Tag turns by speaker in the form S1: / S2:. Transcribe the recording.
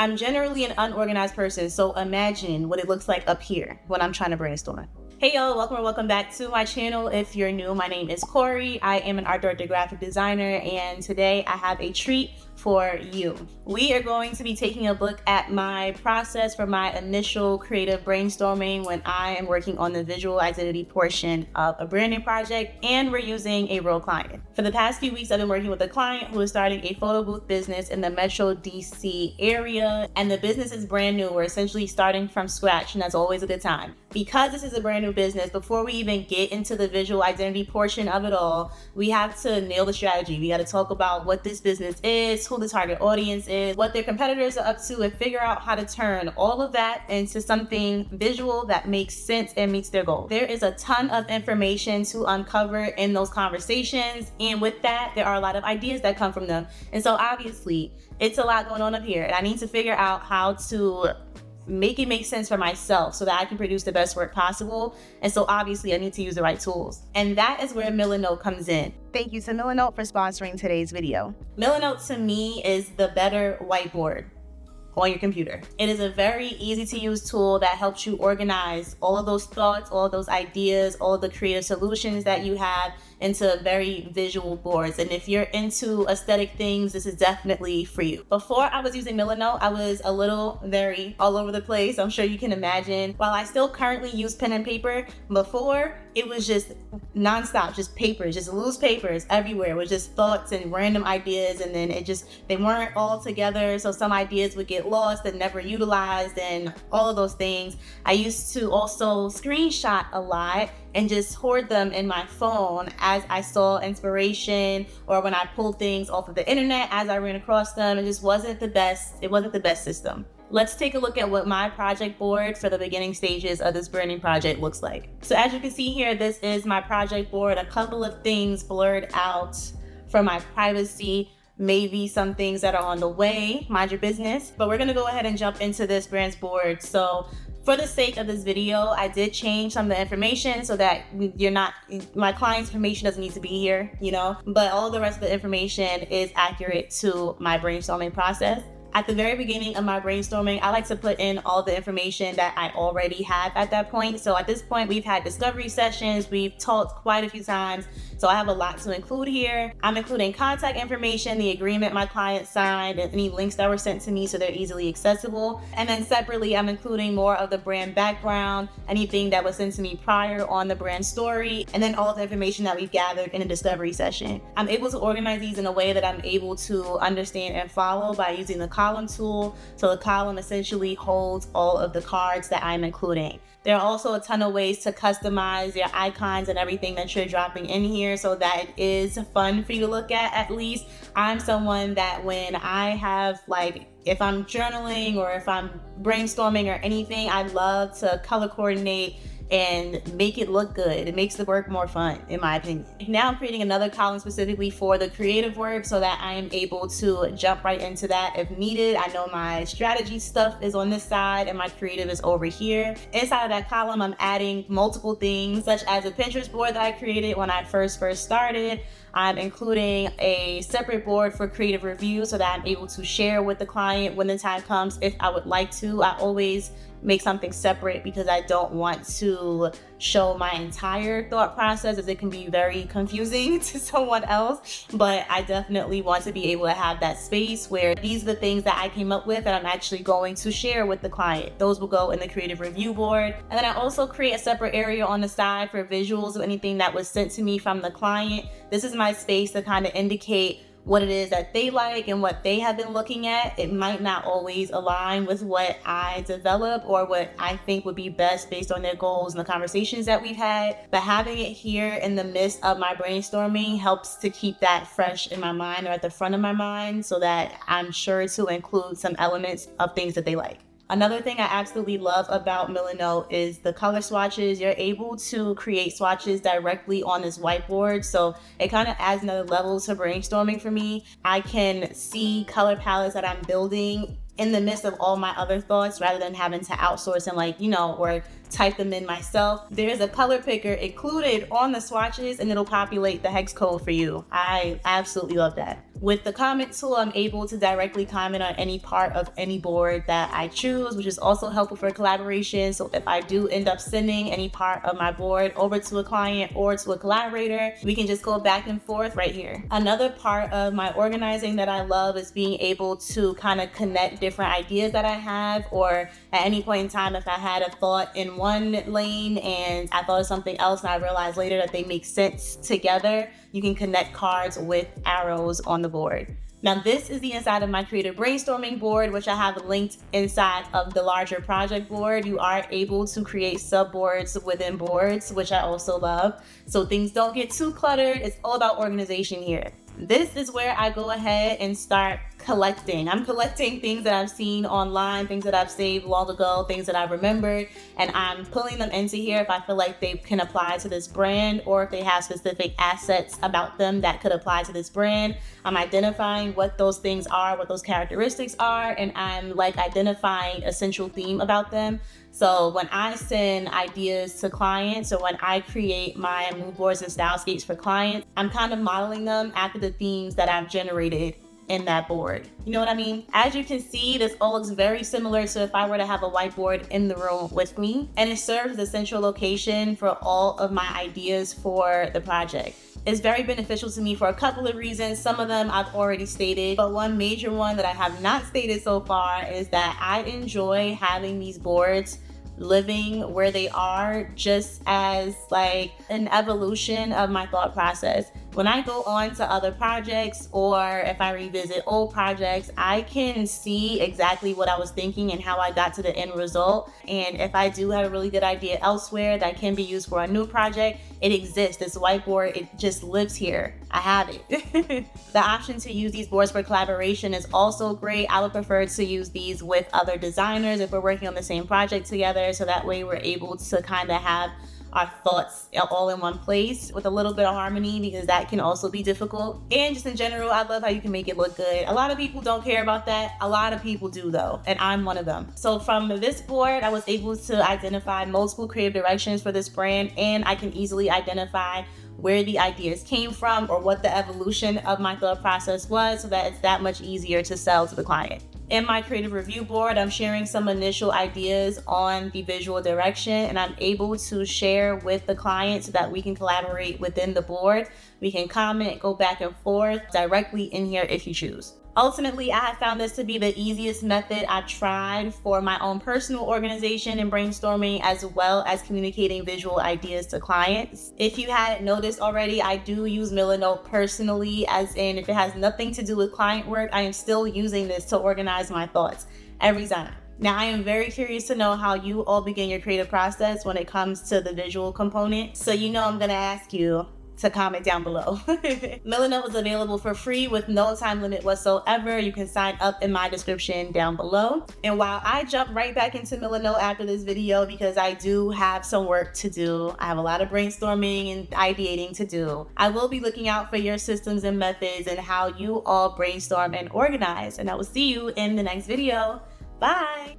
S1: I'm generally an unorganized person, so imagine what it looks like up here when I'm trying to brainstorm. Hey y'all, welcome back to my channel. If you're new, my name is Corey. I am an art director, graphic designer, and today I have a treat for you. We are going to be taking a look at my process for my initial creative brainstorming when I am working on the visual identity portion of a branding project, and we're using a real client. For the past few weeks, I've been working with a client who is starting a photo booth business in the Metro DC area, and the business is brand new. We're essentially starting from scratch, and that's always a good time. Because this is a brand new business, before we even get into the visual identity portion of it all, we have to nail the strategy. We got to talk about what this business is, who the target audience is, what their competitors are up to, and figure out how to turn all of that into something visual that makes sense and meets their goal. There is a ton of information to uncover in those conversations, and with that, there are a lot of ideas that come from them. And so obviously, it's a lot going on up here, and I need to figure out how to make it make sense for myself so that I can produce the best work possible. And so obviously I need to use the right tools. And that is where Milanote comes in. Thank you to Milanote for sponsoring today's video. Milanote to me is the better whiteboard on your computer. It is a very easy to use tool that helps you organize all of those thoughts, all of those ideas, all of the creative solutions that you have into very visual boards. And if you're into aesthetic things, this is definitely for you. Before I was using Milanote, I was a little very all over the place. I'm sure you can imagine. While I still currently use pen and paper, before it was just nonstop, just papers, just loose papers everywhere with just thoughts and random ideas. And then they weren't all together. So some ideas would get lost and never utilized and all of those things. I used to also screenshot a lot and just hoard them in my phone as I saw inspiration, or when I pulled things off of the internet as I ran across them. It just wasn't the best. It wasn't the best system. Let's take a look at what my project board for the beginning stages of this branding project looks like. So as you can see here, this is my project board. A couple of things blurred out for my privacy. Maybe some things that are on the way, mind your business. But we're gonna go ahead and jump into this brands board. So for the sake of this video, I did change some of the information so that my client's information doesn't need to be here, but all the rest of the information is accurate to my brainstorming process. At the very beginning of my brainstorming, I like to put in all the information that I already have at that point. So at this point, we've had discovery sessions, we've talked quite a few times. So I have a lot to include here. I'm including contact information, the agreement my client signed, and any links that were sent to me so they're easily accessible. And then separately, I'm including more of the brand background, anything that was sent to me prior on the brand story, and then all the information that we've gathered in a discovery session. I'm able to organize these in a way that I'm able to understand and follow by using the column tool. So the column essentially holds all of the cards that I'm including. There are also a ton of ways to customize your icons and everything that you're dropping in here so that it is fun for you to look at least. I'm someone that when I have if I'm journaling or if I'm brainstorming or anything, I love to color coordinate and make it look good. It makes the work more fun, in my opinion. Now I'm creating another column specifically for the creative work so that I am able to jump right into that if needed. I know my strategy stuff is on this side and my creative is over here. Inside of that column, I'm adding multiple things, such as a Pinterest board that I created when I first started. I'm including a separate board for creative review so that I'm able to share with the client when the time comes if I would like to. I always make something separate because I don't want to show my entire thought process, as it can be very confusing to someone else. But I definitely want to be able to have that space where these are the things that I came up with and I'm actually going to share with the client. Those will go in the creative review board. And then I also create a separate area on the side for visuals of anything that was sent to me from the client. This is my space to kind of indicate what it is that they like and what they have been looking at. It might not always align with what I develop or what I think would be best based on their goals and the conversations that we've had. But having it here in the midst of my brainstorming helps to keep that fresh in my mind or at the front of my mind so that I'm sure to include some elements of things that they like. Another thing I absolutely love about Milanote is the color swatches. You're able to create swatches directly on this whiteboard, so it kind of adds another level to brainstorming for me. I can see color palettes that I'm building in the midst of all my other thoughts rather than having to outsource and or type them in myself. There's a color picker included on the swatches, and it'll populate the hex code for you. I absolutely love that. With the comment tool, I'm able to directly comment on any part of any board that I choose, which is also helpful for collaboration. So if I do end up sending any part of my board over to a client or to a collaborator, we can just go back and forth right here. Another part of my organizing that I love is being able to kind of connect different ideas that I have, or at any point in time, if I had a thought in one lane and I thought of something else and I realized later that they make sense together, you can connect cards with arrows on the board. Now, this is the inside of my creative brainstorming board, which I have linked inside of the larger project board. You are able to create subboards within boards, which I also love. So things don't get too cluttered. It's all about organization here. This is where I go ahead and start collecting. I'm collecting things that I've seen online, things that I've saved long ago, things that I've remembered, and I'm pulling them into here if I feel like they can apply to this brand, or if they have specific assets about them that could apply to this brand. I'm identifying what those things are, what those characteristics are, and I'm like identifying a central theme about them. So when I send ideas to clients, or when I create my mood boards and stylescapes for clients, I'm kind of modeling them after the themes that I've generated in that board. You know what I mean? As you can see, this all looks very similar to if I were to have a whiteboard in the room with me, and it serves as a central location for all of my ideas for the project. It's very beneficial to me for a couple of reasons. Some of them I've already stated, but one major one that I have not stated so far is that I enjoy having these boards living where they are, just as like an evolution of my thought process. When I go on to other projects, or if I revisit old projects, I can see exactly what I was thinking and how I got to the end result. And if I do have a really good idea elsewhere that can be used for a new project, it exists. This whiteboard, it just lives here. I have it. The option to use these boards for collaboration is also great. I would prefer to use these with other designers if we're working on the same project together, so that way we're able to kind of have our thoughts all in one place with a little bit of harmony, because that can also be difficult. And just in general, I love how you can make it look good. A lot of people don't care about that. A lot of people do though, and I'm one of them. So from this board, I was able to identify multiple creative directions for this brand, and I can easily identify where the ideas came from or what the evolution of my thought process was, so that it's that much easier to sell to the client. In my creative review board, I'm sharing some initial ideas on the visual direction, and I'm able to share with the client so that we can collaborate within the board. We can comment, go back and forth directly in here if you choose. Ultimately, I have found this to be the easiest method I've tried for my own personal organization and brainstorming, as well as communicating visual ideas to clients. If you hadn't noticed already, I do use milanote personally, as in if it has nothing to do with client work, I am still using this to organize my thoughts every time. Now, I am very curious to know how you all begin your creative process when it comes to the visual component. So I'm gonna ask you to comment down below. Milanote is available for free with no time limit whatsoever. You can sign up in my description down below. And while I jump right back into Milanote after this video, because I do have some work to do, I have a lot of brainstorming and ideating to do, I will be looking out for your systems and methods and how you all brainstorm and organize. And I will see you in the next video. Bye.